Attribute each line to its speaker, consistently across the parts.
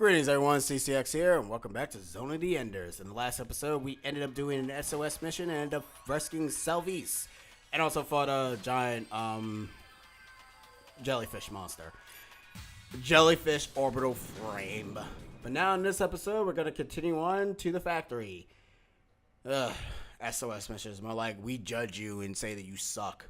Speaker 1: Greetings everyone, CCX here, and welcome back to Zone of the Enders. In the last episode, we ended up doing an SOS mission and ended up rescuing Selvice. And also fought a giant, jellyfish monster. Jellyfish orbital frame. But now in this episode, we're going to continue on to the factory. SOS missions, more like we judge you and say that you suck.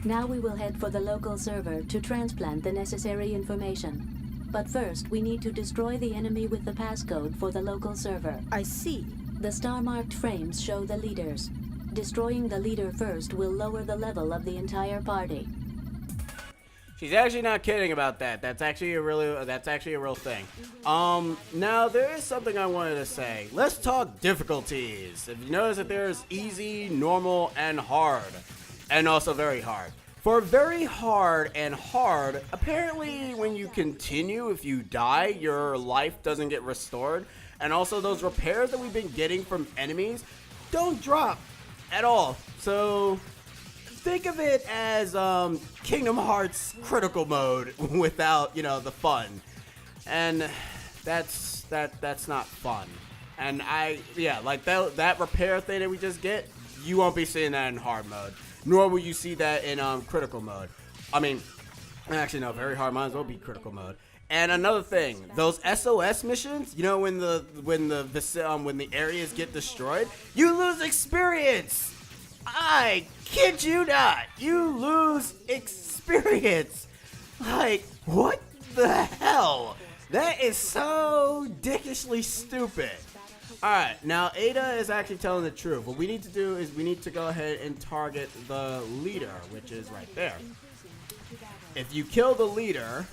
Speaker 2: Now we will head for the local server to transplant the necessary information. But first, we need to destroy the enemy with the passcode for the local server.
Speaker 3: I see.
Speaker 2: The star-marked frames show the leaders. Destroying the leader first will lower the level of the entire party.
Speaker 1: She's actually not kidding about that. That's actually a real thing. Now there is something I wanted to say. Let's talk difficulties. If you notice that there's easy, normal, and hard. And also very hard. For very hard and hard, apparently when you continue, if you die, your life doesn't get restored. And also those repairs that we've been getting from enemies don't drop at all. So think of it as Kingdom Hearts critical mode without, the fun. And that's not fun. And that repair thing that we just get, you won't be seeing that in hard mode. Nor will you see that in critical mode. I mean, actually no, very hard might as well be critical mode. And another thing, those SOS missions, when the areas get destroyed, you lose experience. I kid you not, you lose experience. Like, what the hell? That is so dickishly stupid. Alright, now Ada is actually telling the truth. What we need to do is we need to go ahead and target the leader, which is right there. If you kill the leader,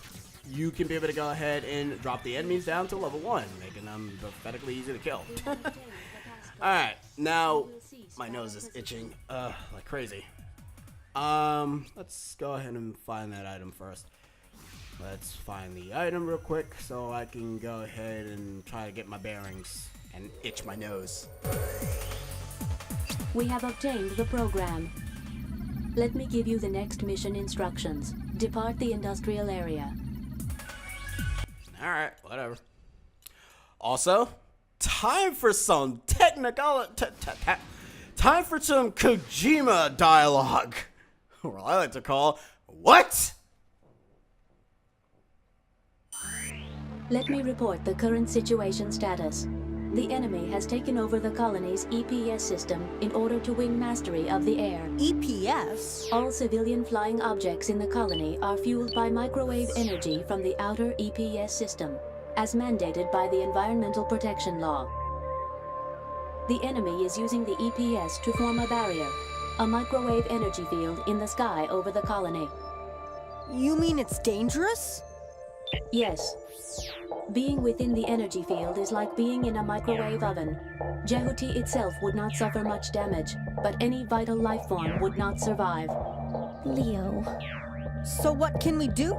Speaker 1: you can be able to go ahead and drop the enemies down to level 1, making them pathetically easy to kill. Alright, now my nose is itching like crazy. Let's go ahead and find that item first. Let's find the item real quick so I can go ahead and try to get my bearings and itch my nose.
Speaker 2: We have obtained the program. Let me give you the next mission instructions. Depart the industrial area.
Speaker 1: Alright, whatever. Also, time for some time for some Kojima dialogue. Or I like to call, what?
Speaker 2: Let me report the current situation status. The enemy has taken over the colony's EPS system in order to win mastery of the air.
Speaker 3: EPS?
Speaker 2: All civilian flying objects in the colony are fueled by microwave energy from the outer EPS system, as mandated by the Environmental Protection Law. The enemy is using the EPS to form a barrier, a microwave energy field in the sky over the colony.
Speaker 3: You mean it's dangerous?
Speaker 2: Yes. Being within the energy field is like being in a microwave oven. Jehuti itself would not suffer much damage, but any vital life form would not survive.
Speaker 3: Leo. So what can we do?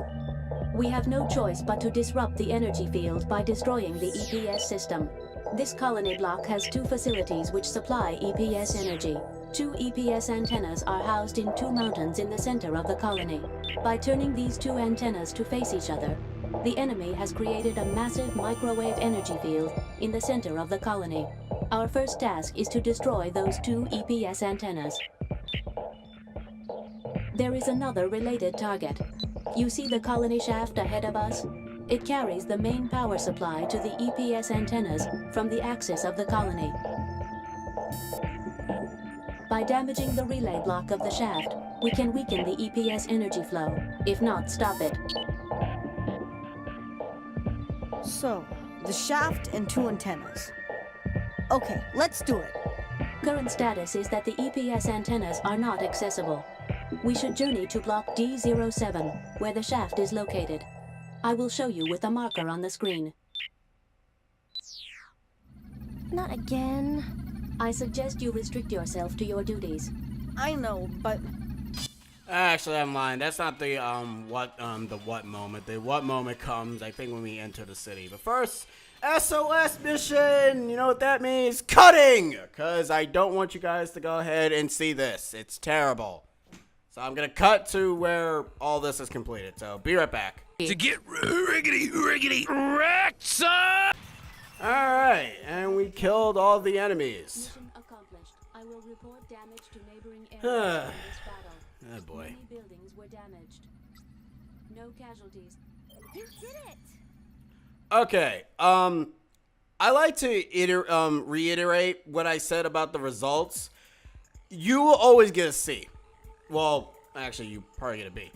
Speaker 2: We have no choice but to disrupt the energy field by destroying the EPS system. This colony block has 2 facilities which supply EPS energy. 2 EPS antennas are housed in 2 mountains in the center of the colony. By turning these 2 antennas to face each other, the enemy has created a massive microwave energy field in the center of the colony. Our first task is to destroy those 2 EPS antennas. There is another related target. You see the colony shaft ahead of us? It carries the main power supply to the EPS antennas from the axis of the colony. By damaging the relay block of the shaft, we can weaken the EPS energy flow, if not stop it.
Speaker 3: So, the shaft and 2 antennas. Okay, let's do it.
Speaker 2: Current status is that the EPS antennas are not accessible. We should journey to block D07, where the shaft is located. I will show you with a marker on the screen.
Speaker 4: Not again.
Speaker 2: I suggest you restrict yourself to your duties.
Speaker 3: I know, but...
Speaker 1: Actually, I'm lying. That's not the what moment. The what moment comes, I think, when we enter the city. But first, SOS mission. You know what that means? Cutting. Cause I don't want you guys to go ahead and see this. It's terrible. So I'm gonna cut to where all this is completed. So be right back.
Speaker 4: To get riggedy wrecked, son!
Speaker 1: Alright, and we killed all the enemies.
Speaker 2: Mission accomplished. I will report damage to neighboring areas in this battle.
Speaker 1: Oh boy.
Speaker 2: Many buildings were damaged. No casualties. You did it!
Speaker 1: Okay, I like to reiterate what I said about the results. You will always get a C. Well, actually, you probably get a B.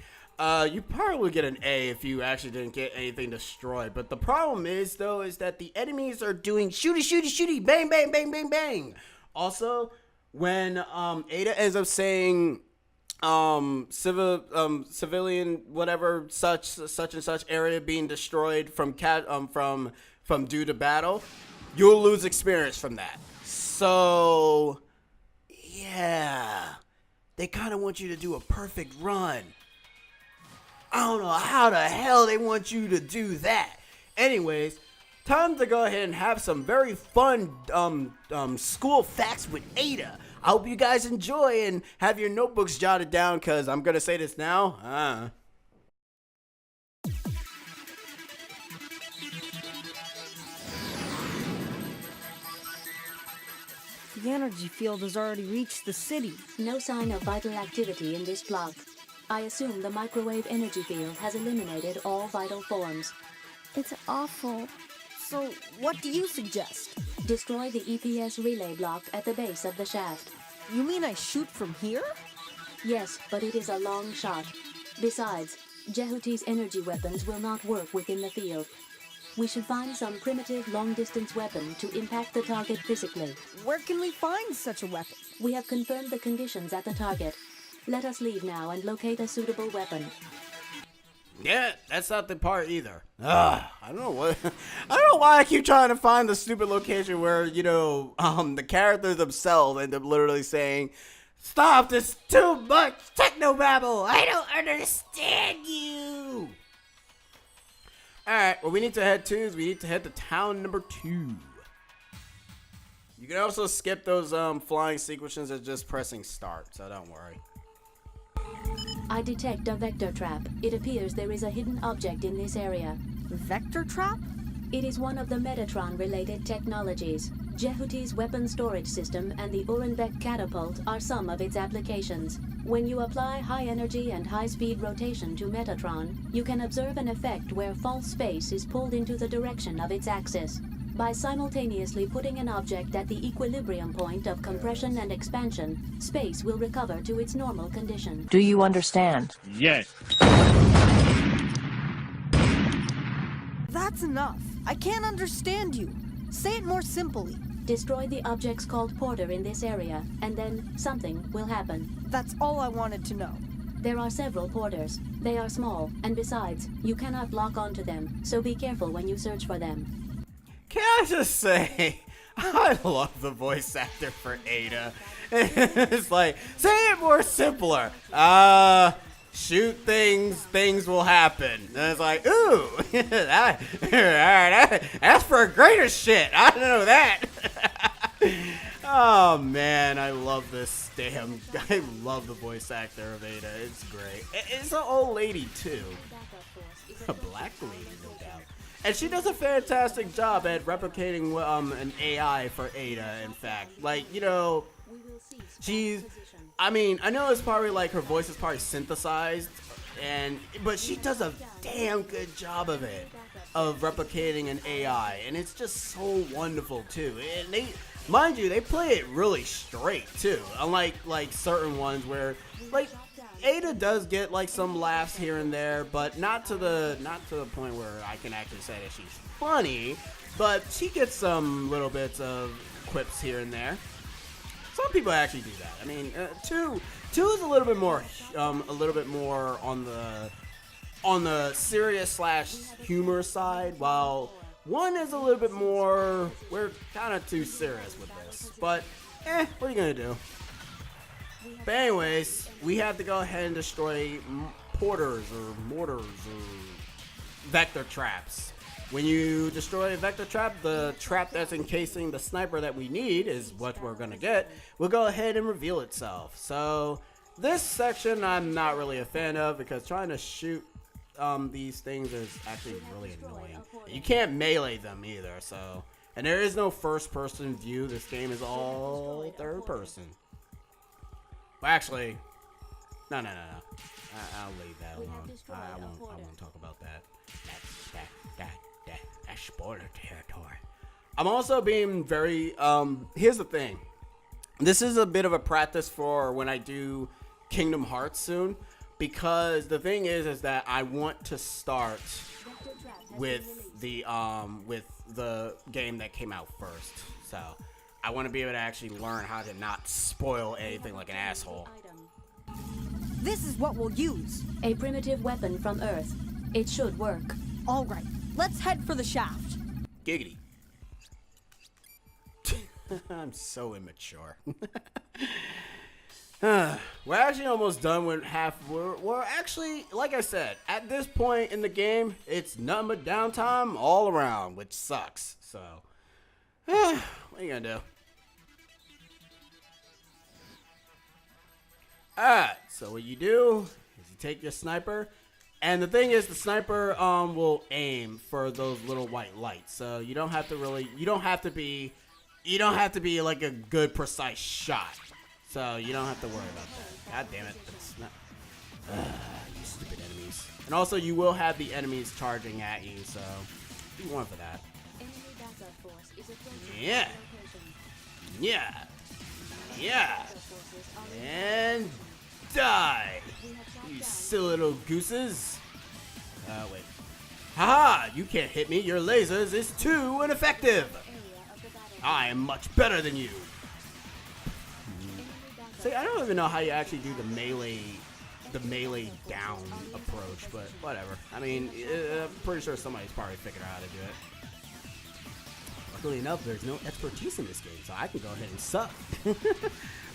Speaker 1: You probably would get an A if you actually didn't get anything destroyed. But the problem is, though, is that the enemies are doing shooty, bang, bang, bang, bang, bang. Also, when Ada ends up saying civilian whatever such and such area being destroyed from due to battle, you'll lose experience from that. So yeah, they kind of want you to do a perfect run. I don't know how the hell they want you to do that. Anyways, time to go ahead and have some very fun school facts with Ada. I hope you guys enjoy and have your notebooks jotted down, because I'm going to say this now.
Speaker 3: The energy field has already reached the city.
Speaker 2: No sign of vital activity in this block. I assume the microwave energy field has eliminated all vital forms.
Speaker 3: It's awful. So, what do you suggest?
Speaker 2: Destroy the EPS relay block at the base of the shaft.
Speaker 3: You mean I shoot from here?
Speaker 2: Yes, but it is a long shot. Besides, Jehuti's energy weapons will not work within the field. We should find some primitive long-distance weapon to impact the target physically.
Speaker 3: Where can we find such a weapon?
Speaker 2: We have confirmed the conditions at the target. Let us leave now and locate a suitable weapon.
Speaker 1: Yeah, that's not the part either. I don't know why I keep trying to find the stupid location where, the characters themselves end up literally saying, "Stop, there's too much technobabble. I don't understand you." Alright, what we need to head to is we need to head to town number 2. You can also skip those flying sequences as just pressing start, so don't worry.
Speaker 2: I detect a vector trap. It appears there is a hidden object in this area.
Speaker 3: Vector trap?
Speaker 2: It is one of the Metatron-related technologies. Jehuti's weapon storage system and the Urenbeck catapult are some of its applications. When you apply high-energy and high-speed rotation to Metatron, you can observe an effect where false space is pulled into the direction of its axis. By simultaneously putting an object at the equilibrium point of compression and expansion, space will recover to its normal condition.
Speaker 5: Do you understand?
Speaker 4: Yes.
Speaker 3: That's enough. I can't understand you. Say it more simply.
Speaker 2: Destroy the objects called Porter in this area, and then something will happen.
Speaker 3: That's all I wanted to know.
Speaker 2: There are several Porters. They are small, and besides, you cannot lock onto them, so be careful when you search for them.
Speaker 1: Can I just say, I love the voice actor for Ada. It's like, say it more simpler. Shoot things will happen. And it's like, ooh, that's for greater shit. I don't know that. Oh man, I love this I love the voice actor of Ada. It's great. It's an old lady too. A black lady, no doubt. And she does a fantastic job at replicating an AI for Ada, in fact. Like, I know it's probably like her voice is probably synthesized, but she does a damn good job of it, of replicating an AI, and it's just so wonderful too. And mind you, they play it really straight too, unlike certain ones where Ada does get some laughs here and there, but not to the point where I can actually say that she's funny, but she gets some little bits of quips here and there. Some people actually do that. I mean, two is a little bit more on the serious / humor side, while one is a little bit more, we're kind of too serious with this. But, what are you gonna do? But anyways, we have to go ahead and destroy mortars or vector traps. When you destroy a vector trap, the trap that's encasing the sniper that we need is what we're gonna get. Will go ahead and reveal itself. So this section I'm not really a fan of because trying to shoot these things is actually really annoying. You can't melee them either. So, and there is no first-person view. This game is all third-person. Well, actually, no. I'll leave that alone. I won't talk about that. That's spoiler territory. I'm also being very, here's the thing. This is a bit of a practice for when I do Kingdom Hearts soon. Because the thing is that I want to start with the game that came out first. So I want to be able to actually learn how to not spoil anything like an asshole.
Speaker 3: This is what we'll use.
Speaker 2: A primitive weapon from Earth. It should work.
Speaker 3: All right, let's head for the shaft.
Speaker 1: Giggity. I'm so immature. We're actually almost done with half. We're actually, like I said, at this point in the game, it's nothing but downtime all around, which sucks. So, what are you gonna do? Alright, so what you do is you take your sniper, and the thing is, the sniper will aim for those little white lights. So you don't have to really, you don't have to be like a good precise shot. So you don't have to worry about that. God damn it. That's not... you stupid enemies. And also you will have the enemies charging at you, so be one for that. Yeah. And die. You silly little gooses. Wait. Haha, you can't hit me. Your lasers is too ineffective. I am much better than you. See, I don't even know how you actually do the melee down approach, but whatever. I mean, I'm pretty sure somebody's probably figured out how to do it. Luckily enough, there's no expertise in this game, so I can go ahead and suck.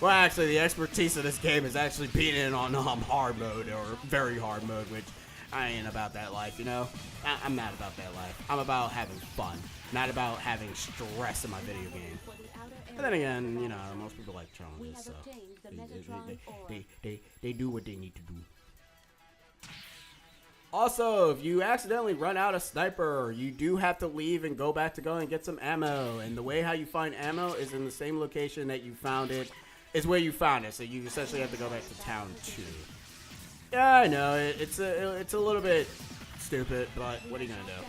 Speaker 1: Well, actually, the expertise of this game is actually beating it on hard mode or very hard mode, which I ain't about that life, you know? I'm not about that life. I'm about having fun, not about having stress in my video game. But then again, you know, most people like challenges, so they do what they need to do. Also, if you accidentally run out of sniper, you do have to leave and go back to go and get some ammo. And the way how you find ammo is in the same location that you found it, is where you found it. So you essentially have to go back to town 2. Yeah, I know, it's a little bit stupid, but what are you gonna do?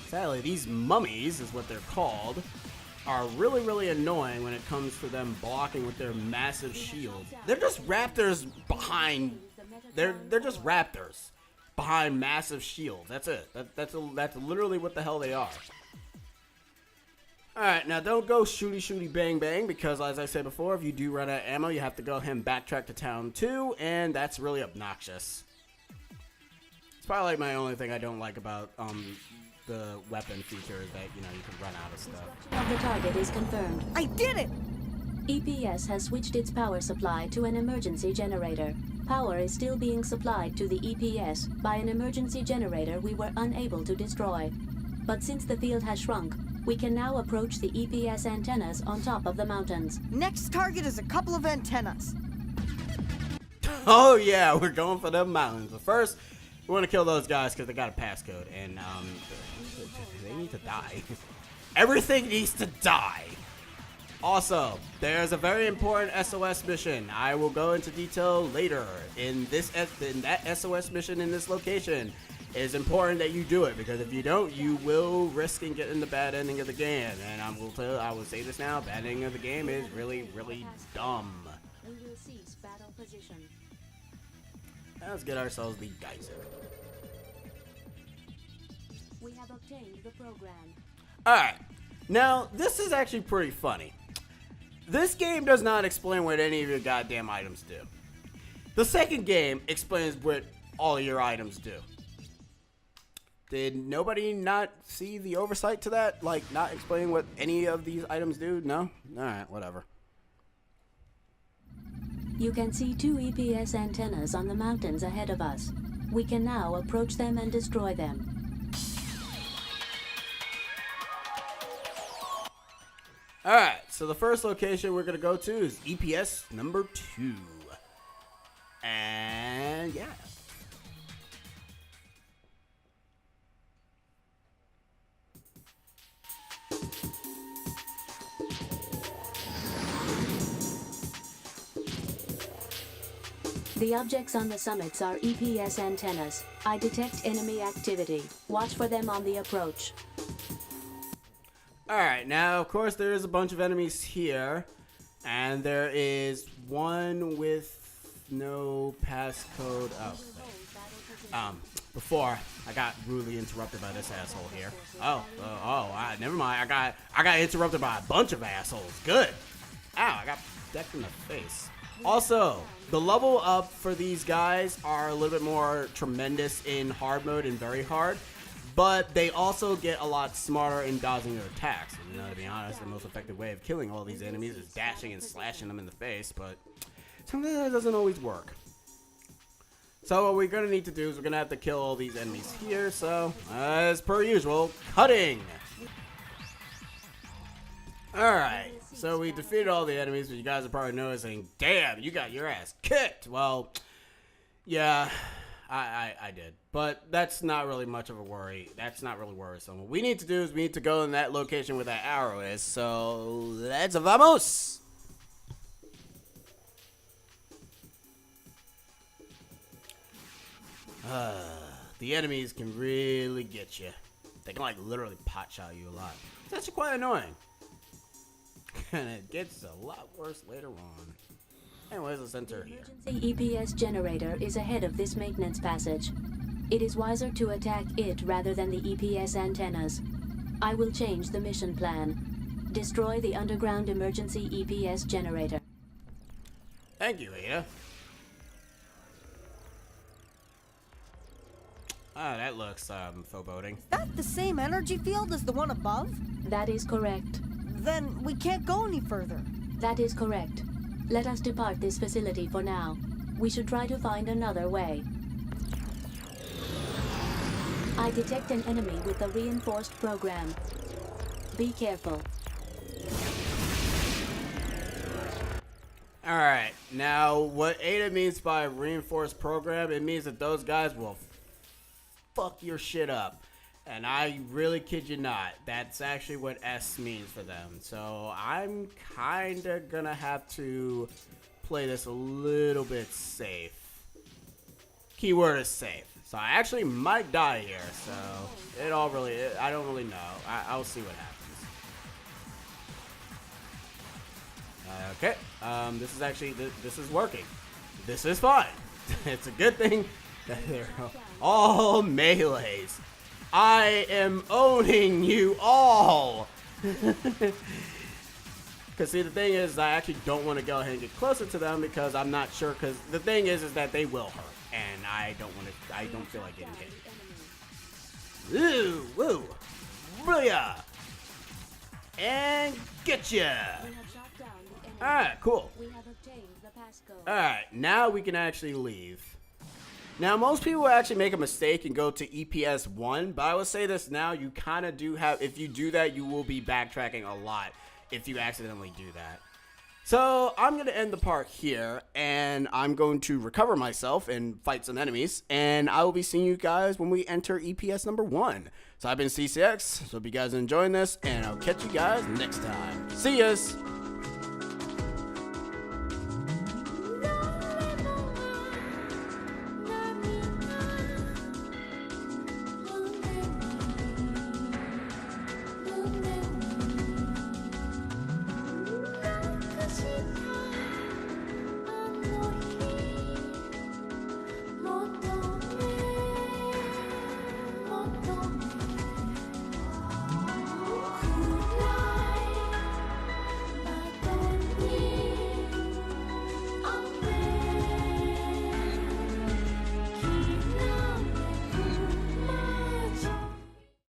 Speaker 1: Sadly, these mummies is what they're called, are really, really annoying when it comes to them blocking with their massive shields. They're just raptors behind. They're just raptors behind massive shields. That's it. That's literally what the hell they are. All right, now don't go shooty bang bang because, as I said before, if you do run out of ammo, you have to go ahead and backtrack to town 2, and that's really obnoxious. It's probably like my only thing I don't like about the weapon feature is that, you know, you can run out of stuff.
Speaker 2: The target is confirmed.
Speaker 3: I did it!
Speaker 2: EPS has switched its power supply to an emergency generator. Power is still being supplied to the EPS by an emergency generator we were unable to destroy. But since the field has shrunk, we can now approach the EPS antennas on top of the mountains.
Speaker 3: Next target is a couple of antennas.
Speaker 1: Oh yeah, we're going for them mountains. But first, we want to kill those guys because they got a passcode, and they need to die. Everything needs to die. Also, there's a very important SOS mission. I will go into detail later. In that SOS mission in this location, it is important that you do it because if you don't, you will risk and get in the bad ending of the game. And I will say this now: bad ending of the game is really, really dumb.
Speaker 2: We will cease battle position.
Speaker 1: Let's get ourselves the geyser.
Speaker 2: We have obtained the program.
Speaker 1: Alright, now this is actually pretty funny. This game does not explain what any of your goddamn items do. The second game explains what all of your items do. Did nobody not see the oversight to that? Like, not explaining what any of these items do? No? Alright, whatever.
Speaker 2: You can see 2 EPS antennas on the mountains ahead of us. We can now approach them and destroy them.
Speaker 1: Alright, so the first location we're going to go to is EPS number 2. And yeah.
Speaker 2: The objects on the summits are EPS antennas. I detect enemy activity. Watch for them on the approach.
Speaker 1: Alright, now of course there is a bunch of enemies here. And there is one with no passcode. Before I got rudely interrupted by this asshole here. Never mind. I got interrupted by a bunch of assholes. Good. Ow, I got decked in the face. Also, the level up for these guys are a little bit more tremendous in hard mode and very hard, but they also get a lot smarter in dodging their attacks. You know, to be honest, the most effective way of killing all these enemies is dashing and slashing them in the face, but sometimes that doesn't always work. So what we're going to need to do is we're going to have to kill all these enemies here, so as per usual, cutting! Alright, so we defeated all the enemies, but you guys are probably noticing, damn, you got your ass kicked! Well, yeah, I did. But that's not really much of a worry. That's not really worrisome. What we need to do is we need to go in that location where that arrow is, so let's vamos! The enemies can really get you. They can like literally pot shot you a lot. It's actually quite annoying. And it gets a lot worse later on. Anyways, let's enter here.
Speaker 2: The EPS generator is ahead of this maintenance passage. It is wiser to attack it rather than the EPS antennas. I will change the mission plan. Destroy the underground emergency EPS generator.
Speaker 1: Thank you, Ada. Ah, that looks foreboding.
Speaker 3: Is that the same energy field as the one above?
Speaker 2: That is correct.
Speaker 3: Then we can't go any further.
Speaker 2: That is correct. Let us depart this facility for now. We should try to find another way. I detect an enemy with a reinforced program. Be careful.
Speaker 1: Alright, now what Ada means by reinforced program, it means that those guys will fuck your shit up. And I really kid you not, that's actually what S means for them. So I'm kinda gonna have to play this a little bit safe. Keyword is safe. So I actually might die here, so I don't really know. I'll see what happens. Okay, this is actually, this is working. This is fine. It's a good thing that they're all melees. I am owning you all! Because see, the thing is, I actually don't want to go ahead and get closer to them because I'm not sure, because the thing is that they will hurt. And I don't feel like getting hit. Ooh, woo! Booyah! And get ya! Alright, cool. Alright, now we can actually leave. Now, most people will actually make a mistake and go to EPS 1, but I will say this now, you kind of do have, if you do that, you will be backtracking a lot if you accidentally do that. So, I'm going to end the part here, and I'm going to recover myself and fight some enemies, and I will be seeing you guys when we enter EPS number 1. So, I've been CCX, so hope you guys are enjoying this, and I'll catch you guys next time. See yas!